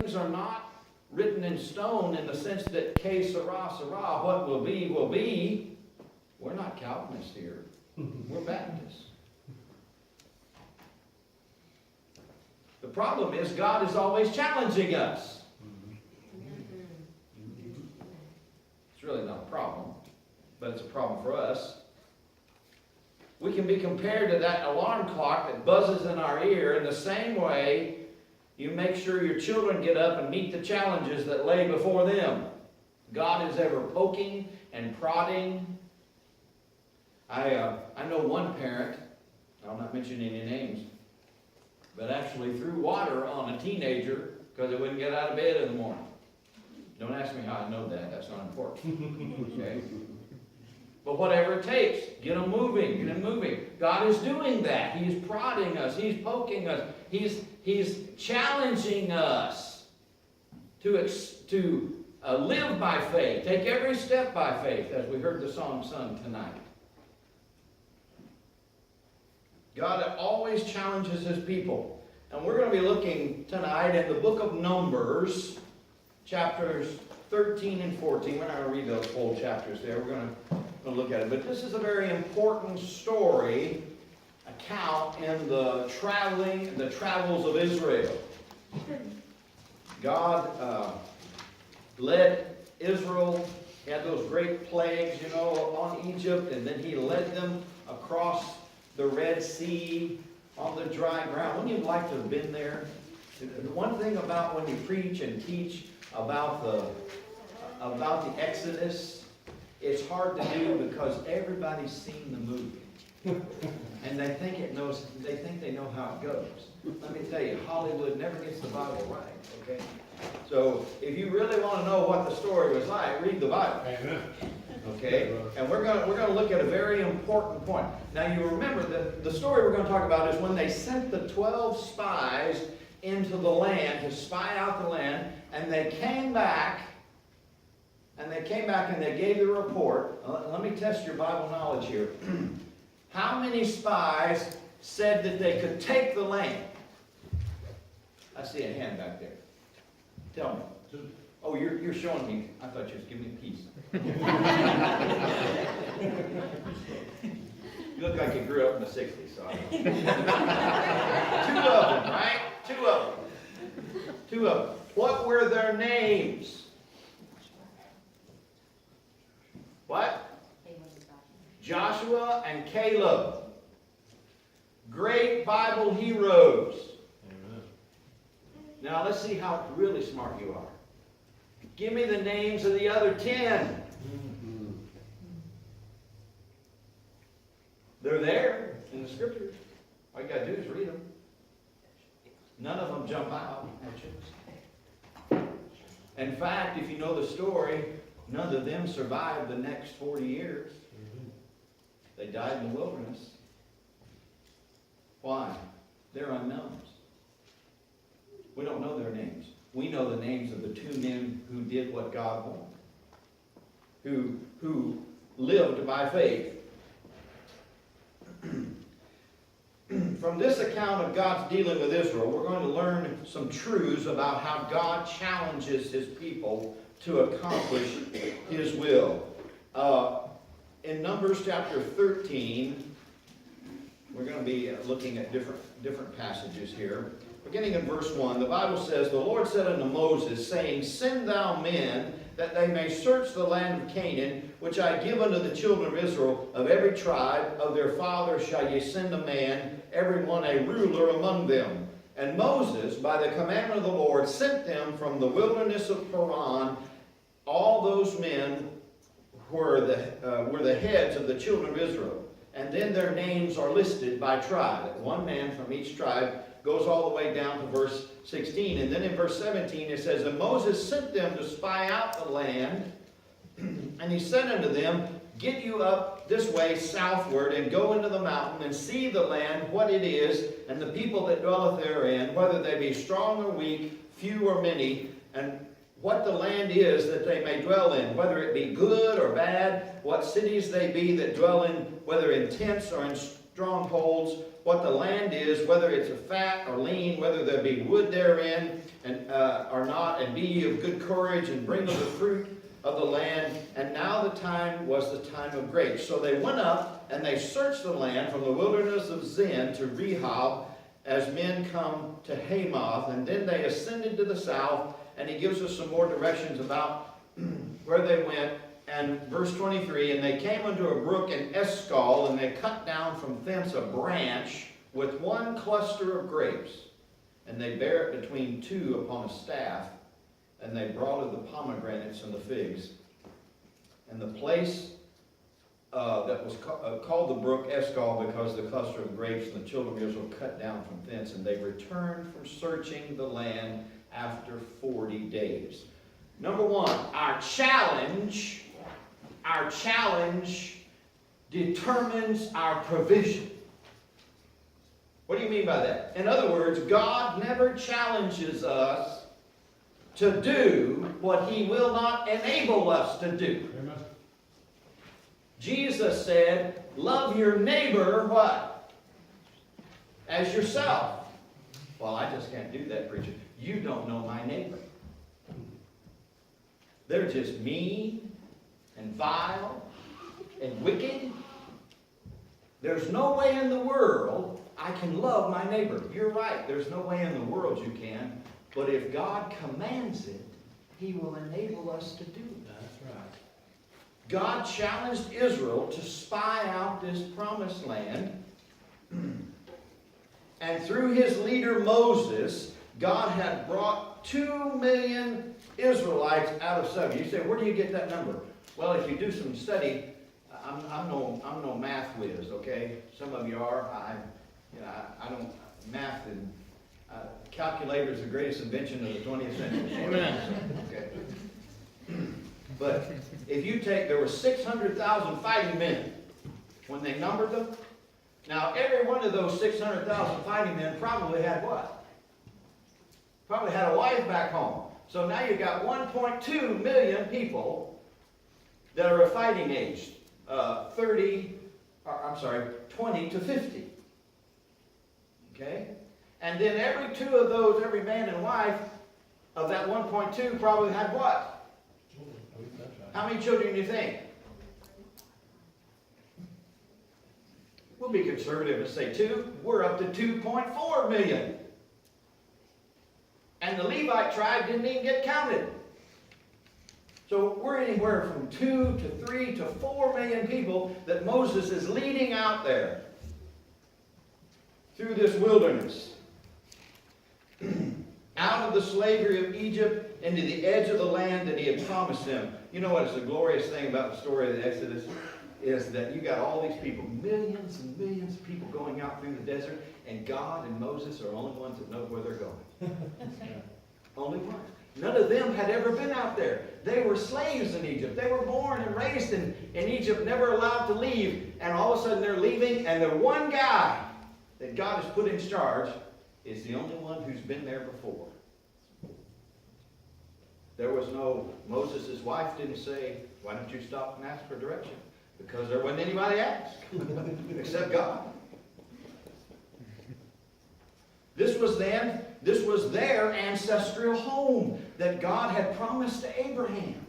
things are not written in stone in the sense that que sera, sera, what will be, will be. We're not Calvinists here. We're Baptists. The problem is God is always challenging us. It's really not a problem, but it's a problem for us. We can be compared to that alarm clock that buzzes in our ear in the same way you make sure your children get up and meet the challenges that lay before them. God is ever poking and prodding. I know one parent, I'll not mention any names, but actually threw water on a teenager because they wouldn't get out of bed in the morning. Don't ask me how I know that. That's not important. Okay? But whatever it takes, get them moving, get them moving. God is doing that. He's prodding us. He's poking us. He's challenging us to live by faith. Take every step by faith, as we heard the song sung tonight. God always challenges His people. And we're going to be looking tonight at the book of Numbers, chapters 13 and 14. We're not going to read those whole chapters there. We're going to look at it. But this is a very important story, account in the travels of Israel. God led Israel. He had those great plagues, on Egypt, and then He led them across the Red Sea on the dry ground. Wouldn't you like to have been there? One thing about when you preach and teach about the Exodus, it's hard to do because everybody's seen the movie. And they think they know how it goes. Let me tell you, Hollywood never gets the Bible right, okay? So if you really want to know what the story was like, read the Bible. Amen. Okay? And we're going to look at a very important point. Now you remember that the story we're going to talk about is when they sent the 12 spies into the land to spy out the land, and they came back and they gave the report. Let me test your Bible knowledge here. How many spies said that they could take the land? I see a hand back there. Tell me. Oh, you're showing me. I thought you was giving me a piece. You look like you grew up in the 60s, so I don't know. Two of them, right? Two of them. What were their names? What? Joshua and Caleb. Great Bible heroes. Amen. Now let's see how really smart you are. Give me the names of the other 10. They're there in the scriptures. All you got to do is read them. None of them jump out at you. In fact, if you know the story, none of them survived the next 40 years. They died in the wilderness. Why? They're unknowns. We don't know their names. We know the names of the two men who did what God wanted, who lived by faith. From this account of God's dealing with Israel, we're going to learn some truths about how God challenges His people to accomplish His will. In Numbers chapter 13, we're going to be looking at different passages here. Beginning in verse 1, the Bible says, "The Lord said unto Moses, saying, Send thou men, that they may search the land of Canaan, which I give unto the children of Israel. Of every tribe of their fathers shall ye send a man, every one a ruler among them. And Moses, by the commandment of the Lord, sent them from the wilderness of Paran. All those men were the heads of the children of Israel. And then their names are listed by tribe. One man from each tribe goes all the way down to verse 16. And then in verse 17 it says, And Moses sent them to spy out the land. And he said unto them, Get you up this way southward, and go into the mountain, and see the land, what it is, and the people that dwelleth therein, whether they be strong or weak, few or many, and what the land is that they may dwell in, whether it be good or bad, what cities they be that dwell in, whether in tents or in strongholds. what the land is, whether it's a fat or lean, whether there be wood therein and or not, and be ye of good courage, and bring of the fruit of the land. And now the time was the time of grapes. So they went up, and they searched the land from the wilderness of Zin to Rehob, as men come to Hamath. And then they ascended to the south, and he gives us some more directions about where they went. And verse 23, and they came unto a brook in Eshcol, and they cut down from thence a branch with one cluster of grapes, and they bare it between two upon a staff, and they brought of the pomegranates and the figs. And the place that was called the brook Eshcol, because the cluster of grapes and the children of Israel cut down from thence, and they returned from searching the land after 40 days. Number one, our challenge determines our provision. What do you mean by that? In other words, God never challenges us to do what He will not enable us to do. Amen. Jesus said, love your neighbor, what? As yourself. Well, I just can't do that, preacher. You don't know my neighbor. They're just mean and vile and wicked. There's no way in the world I can love my neighbor. You're right. There's no way in the world you can. But if God commands it, He will enable us to do it. That's right. God challenged Israel to spy out this promised land. And through His leader Moses, God had brought 2 million Israelites out of 7. You say, where do you get that number? Well, if you do some study, I'm no math whiz, okay? Some of you are. I don't math, and calculator is the greatest invention of the 20th century. Amen. Okay. But if you take, there were 600,000 fighting men when they numbered them. Now, every one of those 600,000 fighting men probably had what? Probably had a wife back home. So now you've got 1.2 million people that are of fighting age, 20 to 50. Okay? And then every two of those, every man and wife of that 1.2 probably had what? How many children do you think? We'll be conservative and say 2. We're up to 2.4 million. And the Levite tribe didn't even get counted. So we're anywhere from 2 to 3 to 4 million people that Moses is leading out there through this wilderness. Out of the slavery of Egypt into the edge of the land that He had promised them. You know what is the glorious thing about the story of the Exodus? Is that you got all these people, millions and millions of people going out through the desert, and God and Moses are the only ones that know where they're going. Only one. None of them had ever been out there. They were slaves in Egypt. They were born and raised in Egypt, never allowed to leave. And all of a sudden they're leaving, and the one guy that God has put in charge is the only one who's been there before. There was no, Moses' wife didn't say, why don't you stop and ask for direction? Because there wasn't anybody else except God. This was their ancestral home that God had promised to Abraham.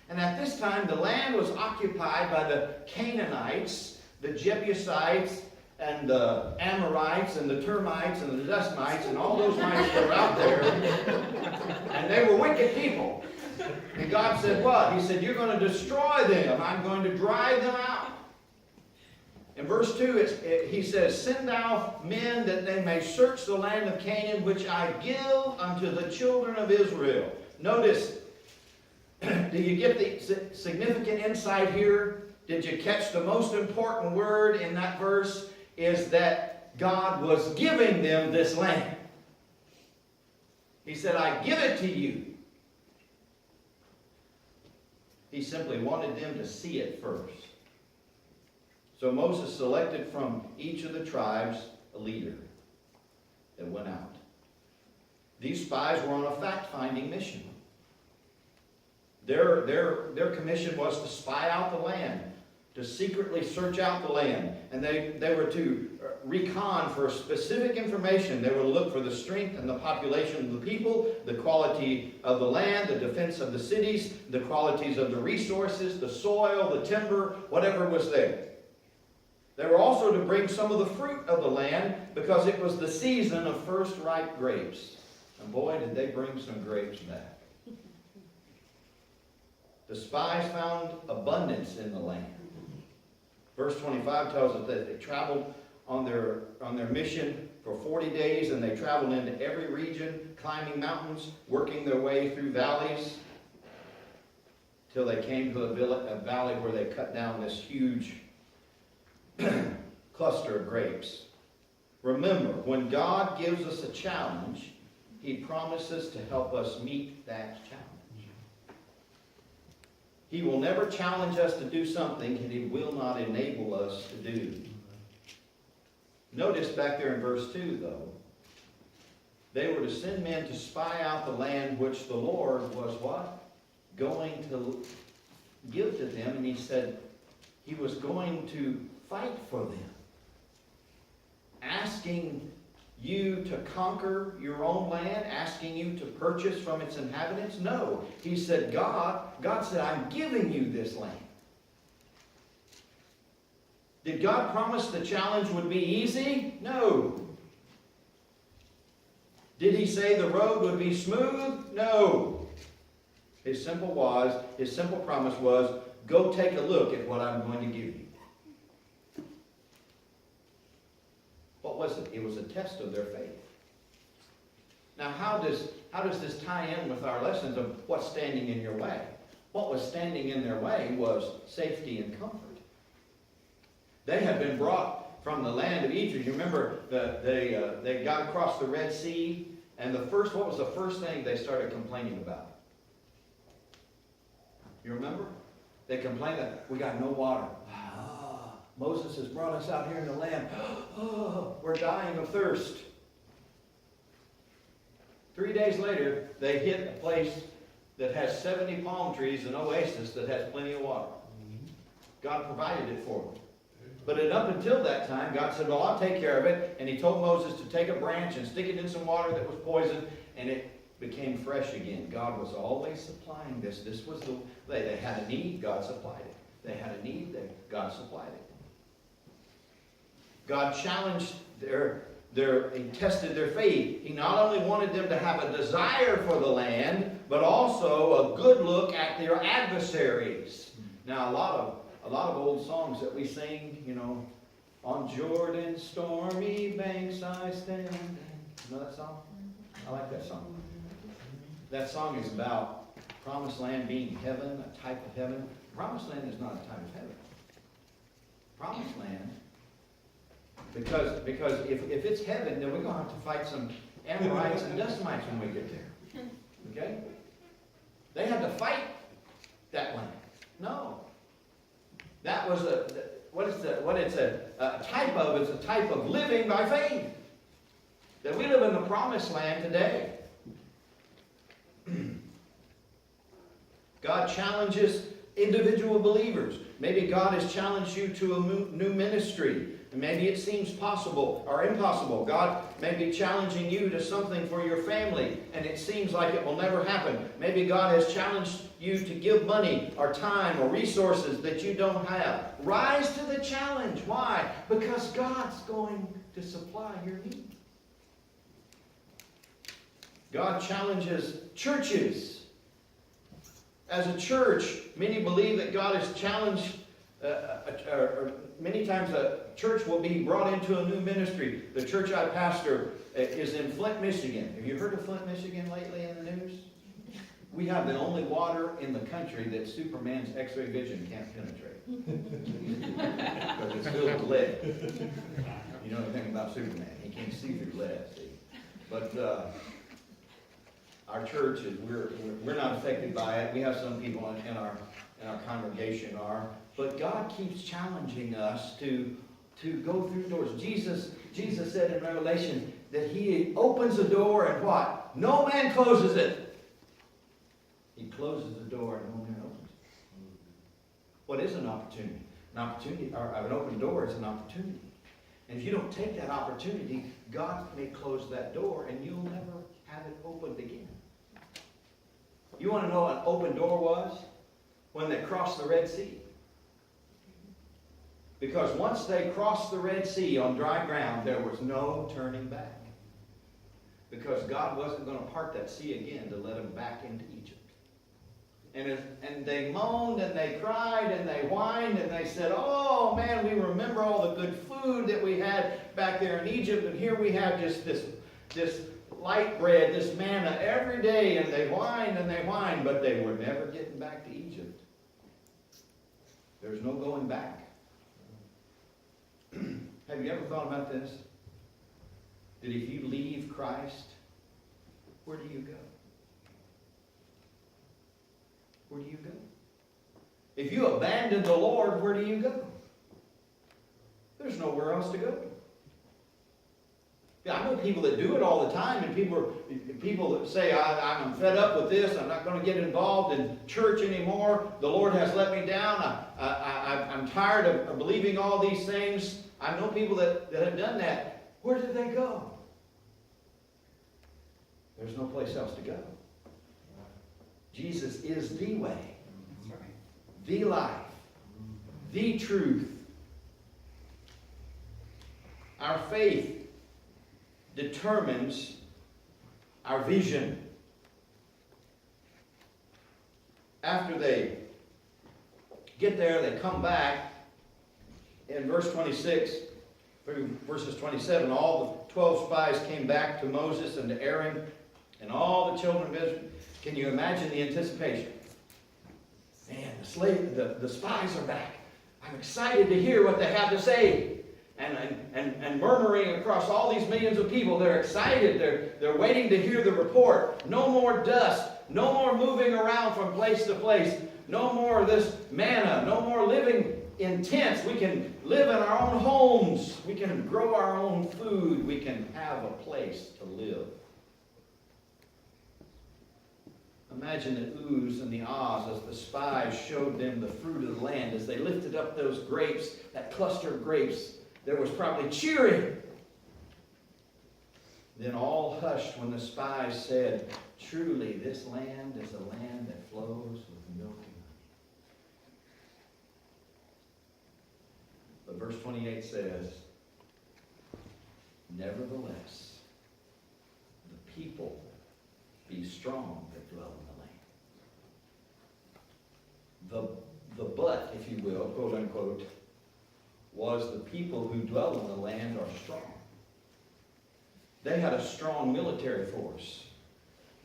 And at this time, the land was occupied by the Canaanites, the Jebusites, and the Amorites, and the Termites, and the Dustmites, and all those mites that were out there. And they were wicked people. And God said what? He said, you're going to destroy them. I'm going to drive them out. In verse 2, he says, send thou men that they may search the land of Canaan, which I give unto the children of Israel. Notice, do you get the significant insight here? Did you catch the most important word in that verse? Is that God was giving them this land. He said, I give it to you. He simply wanted them to see it first. So Moses selected from each of the tribes a leader that went out. These spies were on a fact-finding mission. Their commission was to spy out the land. to secretly search out the land. And they were to recon for specific information. They were to look for the strength and the population of the people, the quality of the land, the defense of the cities, the qualities of the resources, the soil, the timber, whatever was there. They were also to bring some of the fruit of the land because it was the season of first ripe grapes. And boy, did they bring some grapes back. The spies found abundance in the land. Verse 25 tells us that they traveled on their mission for 40 days, and they traveled into every region, climbing mountains, working their way through valleys, till they came to a valley where they cut down this huge cluster of grapes. Remember, when God gives us a challenge, He promises to help us meet that challenge. He will never challenge us to do something that He will not enable us to do. Notice back there in verse 2, though, they were to send men to spy out the land which the Lord was what? Going to give to them. And He said He was going to fight for them. Asking you to conquer your own land, asking you to purchase from its inhabitants? No. He said, God said, I'm giving you this land. Did God promise the challenge would be easy? No. Did He say the road would be smooth? No. His simple promise was, go take a look at what I'm going to give you. What was it? It was a test of their faith. Now, how does this tie in with our lessons of what's standing in your way? What was standing in their way was safety and comfort. They had been brought from the land of Egypt. You remember they got across the Red Sea, and what was the first thing they started complaining about? You remember? They complained that we got no water. Moses has brought us out here in the land. We're dying of thirst. 3 days later, they hit a place that has 70 palm trees, an oasis that has plenty of water. God provided it for them. But up until that time, God said, well, I'll take care of it. And He told Moses to take a branch and stick it in some water that was poisoned, and it became fresh again. God was always supplying this. This was they had a need, God supplied it. They had a need, God supplied it. God challenged He tested their faith. He not only wanted them to have a desire for the land, but also a good look at their adversaries. Now, a lot of old songs that we sing, on Jordan's stormy banks I stand. You know that song? I like that song. That song is about promised land being heaven, a type of heaven. Promised land is not a type of heaven. Promised land, because if it's heaven, then we're going to have to fight some Amorites and Dustmites when we get there. Okay? They had to fight that land. No. That was what it's a type of. It's a type of living by faith. That we live in the promised land today. God challenges individual believers. Maybe God has challenged you to a new ministry. And maybe it seems possible or impossible. God may be challenging you to something for your family, and it seems like it will never happen. Maybe God has challenged you to give money or time or resources that you don't have. Rise to the challenge. Why? Because God's going to supply your need. God challenges churches. As a church, many believe that God has challenged, many times a church will be brought into a new ministry. The church I pastor is in Flint, Michigan. Have you heard of Flint, Michigan lately in the news? We have the only water in the country that Superman's X-ray vision can't penetrate. Because it's filled with lead. You know anything about Superman. He can't see through lead, see. But our church, we're not affected by it. We have some people in our congregation are. But God keeps challenging us to go through doors. Jesus said in Revelation that He opens the door and what? No man closes it. He closes the door and no man opens it. What is an opportunity? An opportunity, or an open door is an opportunity. And if you don't take that opportunity, God may close that door and you'll never have it opened again. You want to know what an open door was? When they crossed the Red Sea. Because once they crossed the Red Sea on dry ground, there was no turning back. Because God wasn't going to part that sea again to let them back into Egypt. And they moaned and they cried and they whined and they said, oh man, we remember all the good food that we had back there in Egypt, and here we have just this light bread, this manna every day, and they whined, but they were never getting back to Egypt. There's no going back. Have you ever thought about this? That if you leave Christ, where do you go? Where do you go? If you abandon the Lord, where do you go? There's nowhere else to go. Yeah, I know people that do it all the time, and people that say, I'm fed up with this, I'm not going to get involved in church anymore, the Lord has let me down, I'm tired of believing all these things. I know people that have done that. Where did they go? There's no place else to go. Jesus is the way, the life, the truth. Our faith determines our vision. After they get there, they come back. In verse 26 through verses 27, all the 12 spies came back to Moses and to Aaron and all the children of Israel. Can you imagine the anticipation? Man, the spies are back. I'm excited to hear what they have to say. And murmuring across all these millions of people, they're excited. They're waiting to hear the report. No more dust. No more moving around from place to place. No more of this manna. No more living in tents. We can live in our own homes. We can grow our own food. We can have a place to live. Imagine the oohs and the ahs as the spies showed them the fruit of the land. As they lifted up those grapes, that cluster of grapes, there was probably cheering. Then all hushed when the spies said, truly this land is a land that flows with milk and honey. But verse 28 says, nevertheless, the people be strong that dwell in the land. The but, if you will, quote unquote, was the people who dwell in the land are strong. They had a strong military force.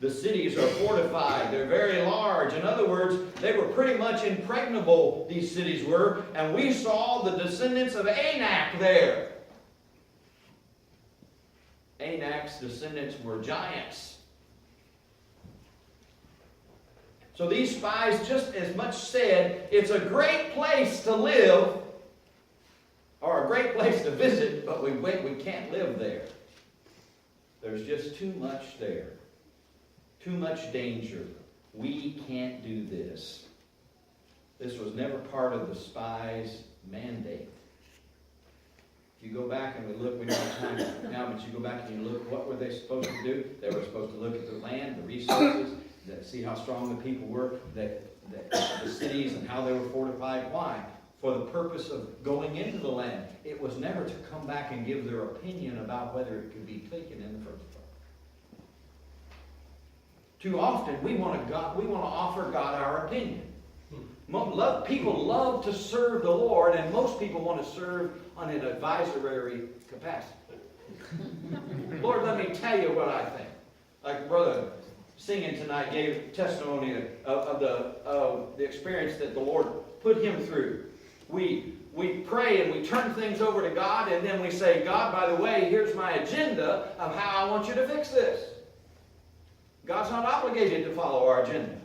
The cities are fortified. They're very large. In other words, they were pretty much impregnable, these cities were. And we saw the descendants of Anak there. Anak's descendants were giants. So these spies just as much said, it's a great place to live, or a great place to visit, but we can't live there. There's just too much there. Too much danger. We can't do this. This was never part of the spies' mandate. If you go back and we look, we don't have time now, but you go back and you look, what were they supposed to do? They were supposed to look at the land, the resources, see how strong the people were, the cities and how they were fortified. Why? For the purpose of going into the land. It was never to come back and give their opinion about whether it could be taken in the first place. Too often we want to offer God our opinion. People love to serve the Lord, and most people want to serve on an advisory capacity. Lord, let me tell you what I think. Like Brother singing tonight gave testimony of the experience that the Lord put him through. We pray and we turn things over to God, and then we say, God, by the way, here's my agenda of how I want you to fix this. God's not obligated to follow our agenda.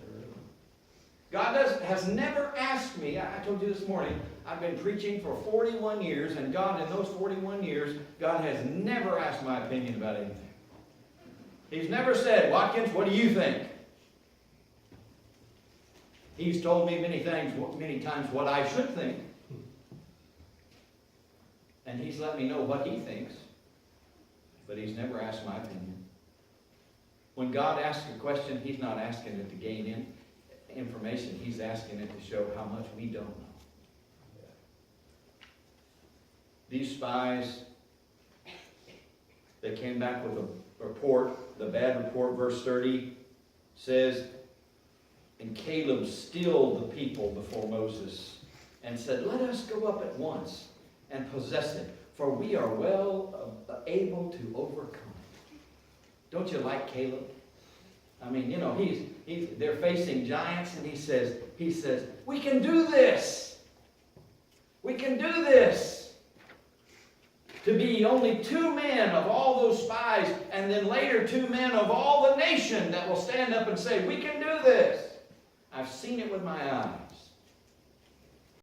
God has never asked me, I told you this morning, I've been preaching for 41 years, and God, in those 41 years, God has never asked my opinion about anything. He's never said, Watkins, what do you think? He's told me many times what I should think. And he's let me know what he thinks. But he's never asked my opinion. When God asks a question, he's not asking it to gain information. He's asking it to show how much we don't know. These spies, they came back with a report. The bad report, verse 30, says, and Caleb stilled the people before Moses and said, let us go up at once and possess it, for we are well able to overcome it. Don't you like Caleb? I mean, you know, they're facing giants, and he says, we can do this. We can do this. To be only 2 men of all those spies, and then later 2 men of all the nation that will stand up and say, we can do this. I've seen it with my eyes.